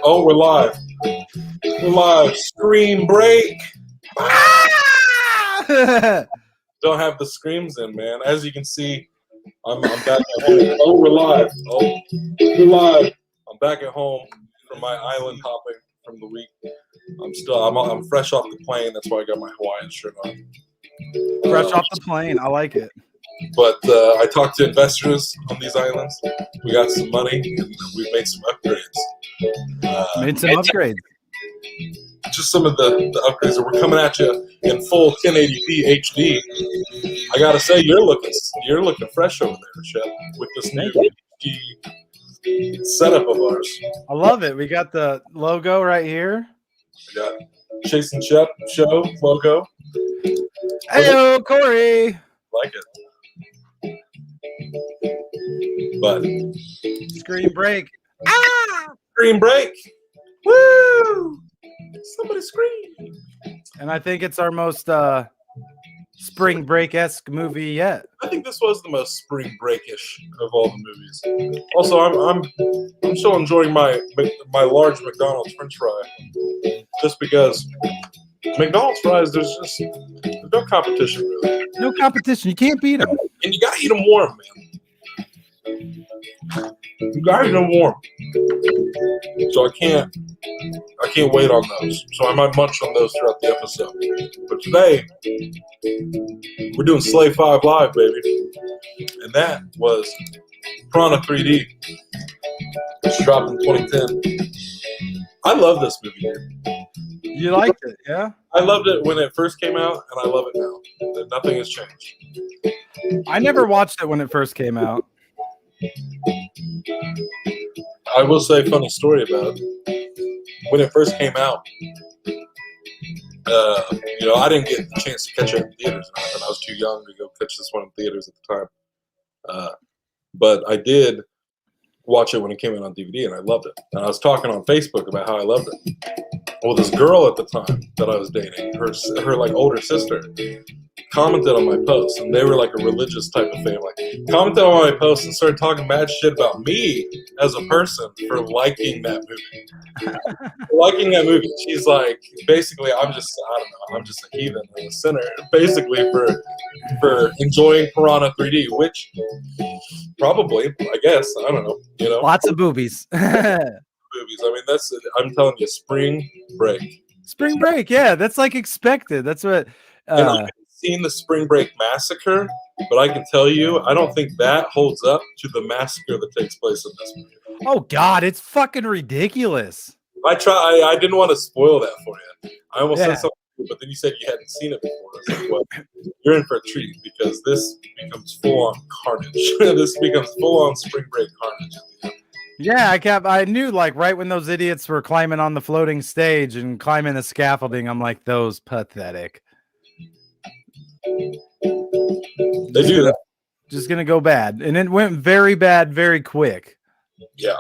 Oh, we're live. We're live. Scream break. Don't have the screams in, man. As you can see, I'm back at home. Oh, we're live. Oh, we're live. I'm back at home from my island hopping from the week. I'm fresh off the plane. That's why I got my Hawaiian shirt on. Fresh off the plane. I like it. But I talked to investors on these islands. We got some money, and we've made some upgrades. Just some of the upgrades that we're coming at you in full 1080p HD. I gotta say, you're looking fresh over there, Shep, with this new HD setup of ours. I love it. We got the logo right here. We got Chase and Shep show logo. Heyo, Corey. Like it. But screen break. Screen break. Woo! Somebody scream. And I think it's our most spring break-esque movie yet. I think this was the most spring break-ish of all the movies. Also, I'm still enjoying my large McDonald's French fry, just because McDonald's fries, there's no competition really. No competition. You can't beat them. And you gotta eat them warm, man. You gotta eat them warm. So I can't wait on those. So I might munch on those throughout the episode. But today, we're doing Slay 5 Live, baby. And that was Piranha 3D. It's dropped in 2010. I love this movie, dude. You liked it, yeah? I loved it when it first came out, and I love it now. Nothing has changed. I never watched it when it first came out. I will say a funny story about it. When it first came out, I didn't get the chance to catch it in theaters. I was too young to go catch this one in theaters at the time. But I did watch it when it came out on DVD, and I loved it. And I was talking on Facebook about how I loved it. Well, this girl at the time that I was dating, her like older sister, commented on my post, and they were like a religious type of family. Commented on my post and started talking mad shit about me as a person for liking that movie. She's like, basically, I'm just a heathen and a sinner, basically for enjoying Piranha 3D, which probably, I guess, I don't know, Lots of boobies. Movies. I mean, I'm telling you, spring break. Spring break, yeah, that's like expected. That's what. And I haven't seen the Spring Break Massacre, but I can tell you, I don't think that holds up to the massacre that takes place in this movie. Oh God, it's fucking ridiculous. I didn't want to spoil that for you. I almost said something, but then you said you hadn't seen it before. I was like, well, you're in for a treat because this becomes full-on carnage. This becomes full-on Spring Break carnage at the end. Yeah, I knew, like, right when those idiots were climbing on the floating stage and climbing the scaffolding, I'm like, those pathetic. They do that. Just gonna go bad, and it went very bad very quick. Yeah.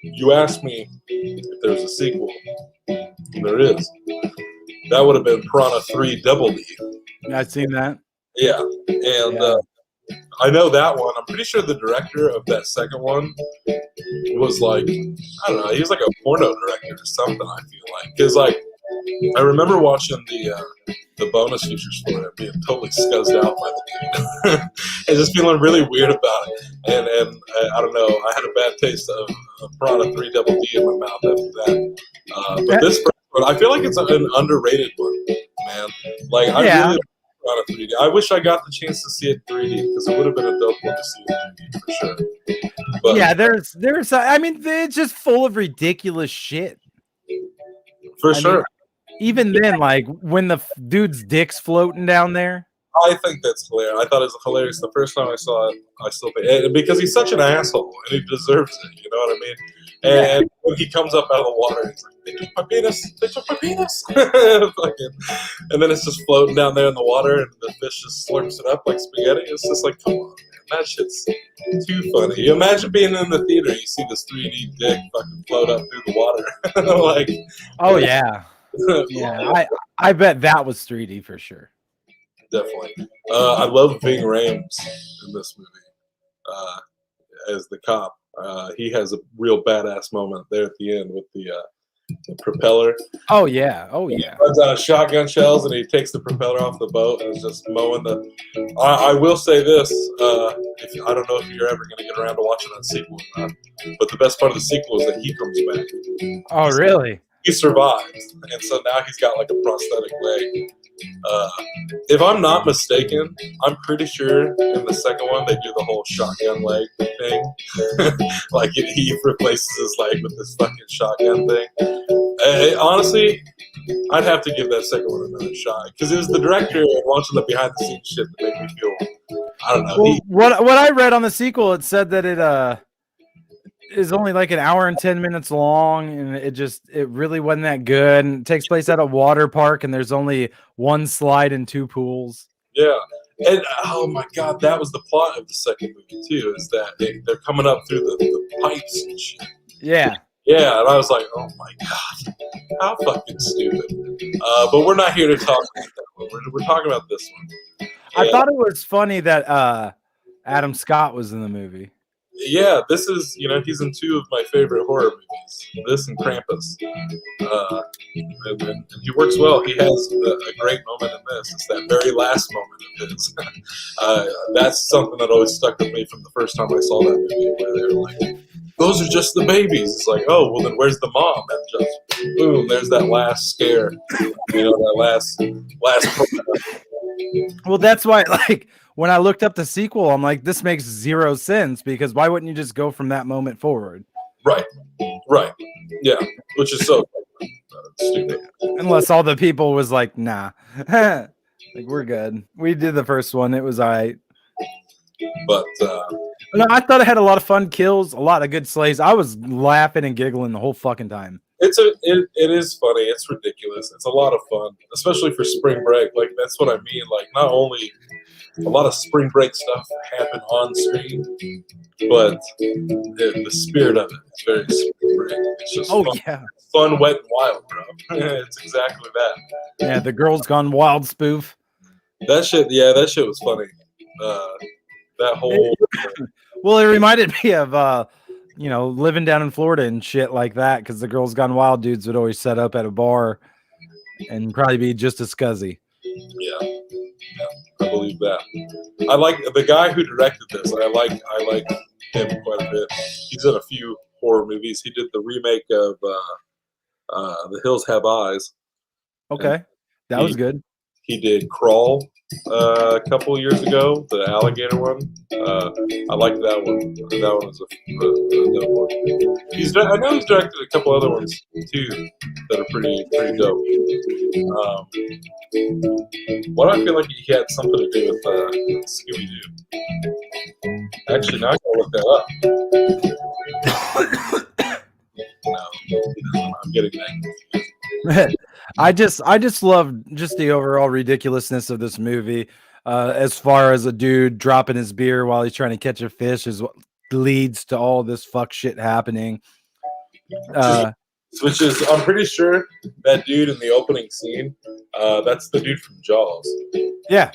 You asked me if there's a sequel. There is. That would have been Piranha 3 Double D. I've seen that. Yeah, and I know that one. I'm pretty sure the director of that second one was like, I don't know, he was like a porno director or something, I feel like. Because, like, I remember watching the bonus features for it, being totally scuzzed out by the dude. And just feeling really weird about it. And I don't know, I had a bad taste of Piranha 3 Double D in my mouth after that. But this first one, I feel like it's an underrated one, man. Like, I really Piranha 3D. I wish I got the chance to see it 3D because it would have been a dope one to see in 3D for sure. But yeah, there's I mean, it's just full of ridiculous shit. For sure. Even then, like when the dude's dick's floating down there. I think that's hilarious. I thought it was hilarious the first time I saw it. I still think because he's such an asshole and he deserves it. You know what I mean? And when he comes up out of the water, he's like, "They took my penis. They took my penis." And then it's just floating down there in the water, and the fish just slurps it up like spaghetti. It's just like, come on, man. That shit's too funny. You imagine being in the theater, you see this 3D dick fucking float up through the water. Like, oh yeah. Yeah, I bet that was 3D for sure. Definitely. I love Ving Rhames in this movie. as the cop. He has a real badass moment there at the end with the propeller. Oh yeah. Oh He yeah. runs out of shotgun shells and he takes the propeller off the boat and is just mowing the. I will say this: I don't know if you're ever going to get around to watching that sequel or not, but the best part of the sequel is that he comes back. Oh really? He survives, and so now he's got like a prosthetic leg. If I'm not mistaken, I'm pretty sure in the second one they do the whole shotgun leg thing. Like he replaces his leg with this fucking shotgun thing. Honestly, I'd have to give that second one another shot because it was the director and watching the behind the scenes shit that made me feel. I don't know. Well, what I read on the sequel, it said that it is only like an hour and 10 minutes long, and it really wasn't that good. And it takes place at a water park, and there's only one slide and two pools. Yeah. And oh my god, that was the plot of the second movie too, is that they're coming up through the pipes and shit. Yeah. Yeah, and I was like, oh my god, how fucking stupid. But we're not here to talk about that one. We're talking about this one. I thought it was funny that Adam Scott was in the movie. Yeah, this is, he's in two of my favorite horror movies, this and Krampus. And he works well. He has a great moment in this. It's that very last moment of his. That's something that always stuck with me from the first time I saw that movie, where they were like, those are just the babies. It's like, oh, well, then where's the mom? And just, boom, there's that last scare. That last. Well, that's why, like, when I looked up the sequel, I'm like, this makes zero sense, because why wouldn't you just go from that moment forward? Right. Yeah, which is so stupid. Unless all the people was like, nah, like, we're good. We did the first one. It was all right. But no, I thought it had a lot of fun kills, a lot of good slays. I was laughing and giggling the whole fucking time. It is funny. It's ridiculous. It's a lot of fun, especially for spring break. Like, that's what I mean. Like, not only a lot of spring break stuff happen on screen, but the spirit of it is very spring break. It's just fun, wet, and wild, bro. It's exactly that. Yeah, the Girls Gone Wild spoof. That shit was funny. That whole. Well, it reminded me of living down in Florida and shit like that, because the Girls Gone Wild dudes would always set up at a bar and probably be just as scuzzy. Yeah, I believe that. I like the guy who directed this. I like him quite a bit. He's in a few horror movies. He did the remake of The Hills Have Eyes. Okay, that was good. He did Crawl a couple years ago, the alligator one. I like that one. That one was a dope one. I know he's directed a couple other ones too that are pretty dope. What I feel like he had something to do with Scooby Doo. Actually, now I gotta look that up. No, I'm getting that. I just love just the overall ridiculousness of this movie. As far as a dude dropping his beer while he's trying to catch a fish is what leads to all this fuck shit happening. Which is, I'm pretty sure that dude in the opening scene, that's the dude from Jaws. Yeah.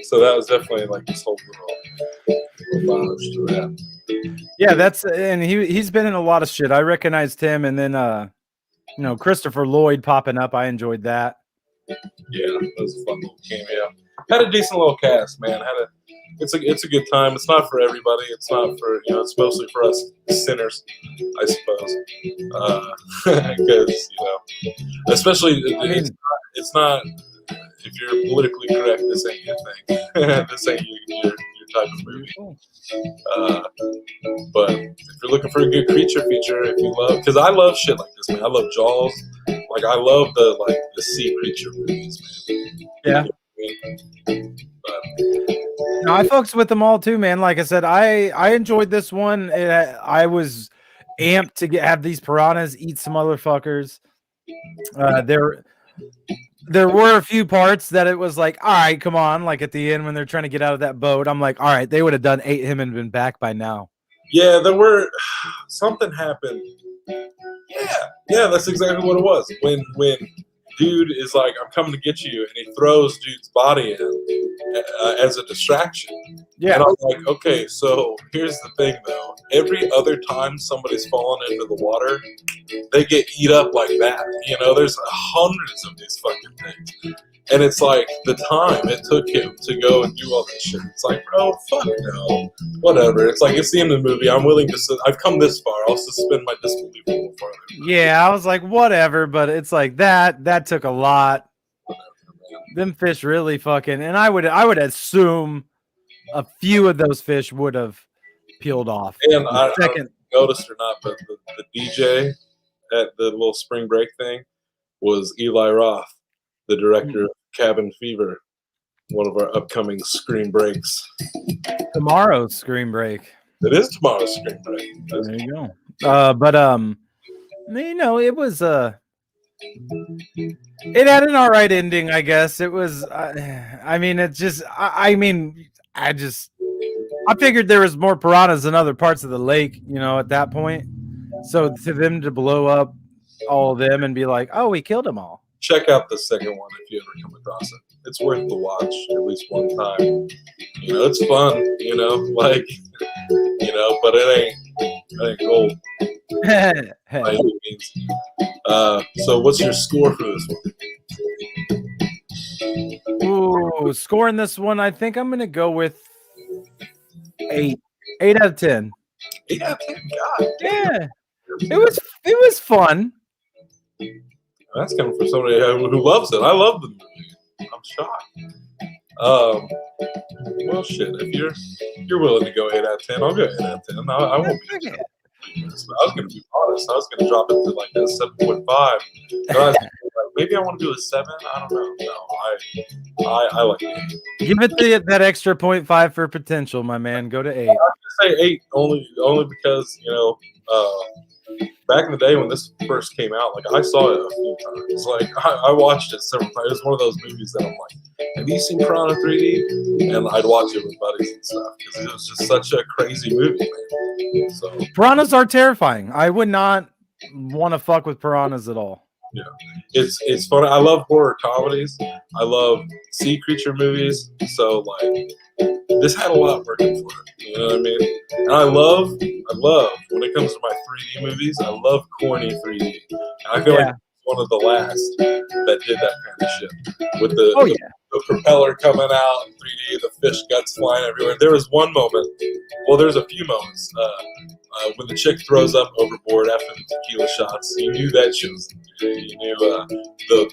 So that was definitely like this whole little homage to that. Yeah, and he's been in a lot of shit. I recognized him, and then Christopher Lloyd popping up. I enjoyed that. Yeah, that was a fun little cameo. Had a decent little cast, man. It's a good time. It's not for everybody. It's not for it's mostly for us sinners, I suppose. Because especially it's not. If you're politically correct, this ain't your thing. This ain't your type of movie. But if you're looking for a good creature feature, if you love, because I love shit like this, man. I love Jaws. Like, I love the sea creature movies, man. Yeah. No, I fucks with them all too, man. Like I said, I enjoyed this one. I was amped to have these piranhas eat some motherfuckers. There were a few parts that it was like, all right, come on. Like at the end when they're trying to get out of that boat, I'm like, all right, they would have ate him and been back by now. Yeah, there were something happened. Yeah, that's exactly what it was. When dude is like, I'm coming to get you, and he throws dude's body in as a distraction. Yeah. And I'm like, okay, so here's the thing though. Every other time somebody's fallen into the water, they get eat up like that. You know, there's hundreds of these fucking things. And it's like the time it took him to go and do all this shit. It's like, bro, fuck no. Whatever. It's like, it's the end of the movie. I'm willing to, I've come this far. I'll suspend my disbelief a little farther. Yeah, I was like, whatever, but it's like that took a lot. Them fish really fucking, and I would assume a few of those fish would have peeled off. And I don't know if you noticed or not, but the DJ at the little spring break thing was Eli Roth, the director of Cabin Fever, one of our upcoming screen breaks. Tomorrow's screen break. It is tomorrow's screen break. There you go. But you know, it was it had an all right ending, I guess. It was I mean, it's just I figured there was more piranhas in other parts of the lake, you know, at that point. So to them to blow up all of them and be like, oh, we killed them all. Check out the second one if you ever come across it. It's worth the watch at least one time. You know, it's fun, you know, like, you know, but it ain't gold by any means. So what's your score for this one? Ooh, scoring this one, I think I'm gonna go with 8 out of 10. 8 out of 10. God damn. Yeah, it was fun. That's coming from somebody who loves it. I love the movie. I'm shocked. Well, shit. If you're willing to go 8 out of 10, I'll go 8 out of 10. I won't be. I was going to be honest. I was going to drop it to like a 7.5. But I was like, maybe I want to do a 7. I don't know. No, I like it. Give it that extra 0.5 for potential, my man. Go to 8. I was going to say 8 only because, you know, back in the day when this first came out, like I saw it a few times. Like I watched it several times. It was one of those movies that I'm like, have you seen Piranha 3D? And I'd watch it with buddies and stuff because it was just such a crazy movie, man. So piranhas are terrifying. I would not want to fuck with piranhas at all. Yeah, it's fun. I love horror comedies. I love sea creature movies. So like, this had a lot working for it. You know what I mean? And I love when it comes to my 3D movies. I love corny 3D. And I feel like it's one of the last that did that kind of shit with the propeller coming out in 3D, the fish guts flying everywhere. There was one moment. Well, there's a few moments when the chick throws up overboard after the tequila shots. You knew that she was. You knew the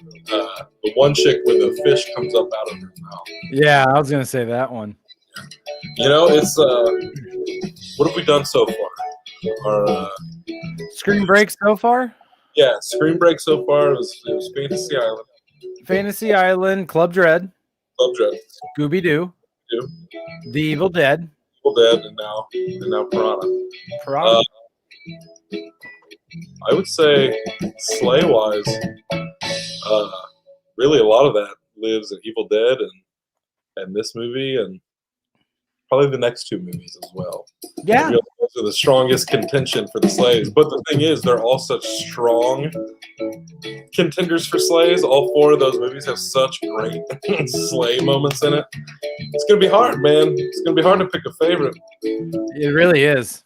one chick where the fish comes up out of her mouth. Yeah, I was gonna say that one. You know, it's what have we done so far? Our screen break so far? Yeah, screen break so far was Fantasy Island. Fantasy Island, Club Dread, Scooby Doo, The Evil Dead, and now Piranha. I would say sleigh wise, really a lot of that lives in Evil Dead and this movie and probably the next 2 movies as well. Yeah, those are the strongest contention for the sleighs. But the thing is, they're all such strong contenders for sleighs. All 4 of those movies have such great sleigh moments in it. It's gonna be hard, man. It's gonna be hard to pick a favorite. It really is.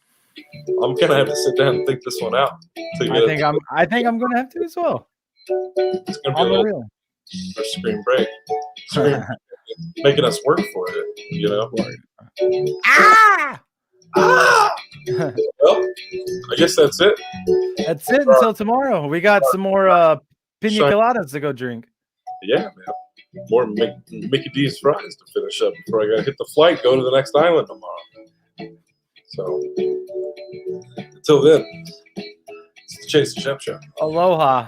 I'm gonna have to sit down and think this one out. I think I'm gonna have to as well. It's gonna be a little for spring break. Making us work for it, you know. Well, I guess that's it. That's it until tomorrow. We got some more pina coladas to go drink. Yeah, man. More Mickey D's fries to finish up before I gotta hit the flight, go to the next island tomorrow. So until then, it's the Chase and Shep Show. Aloha.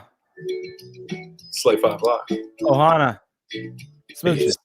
Slay 5 Live. Ohana. Smooches.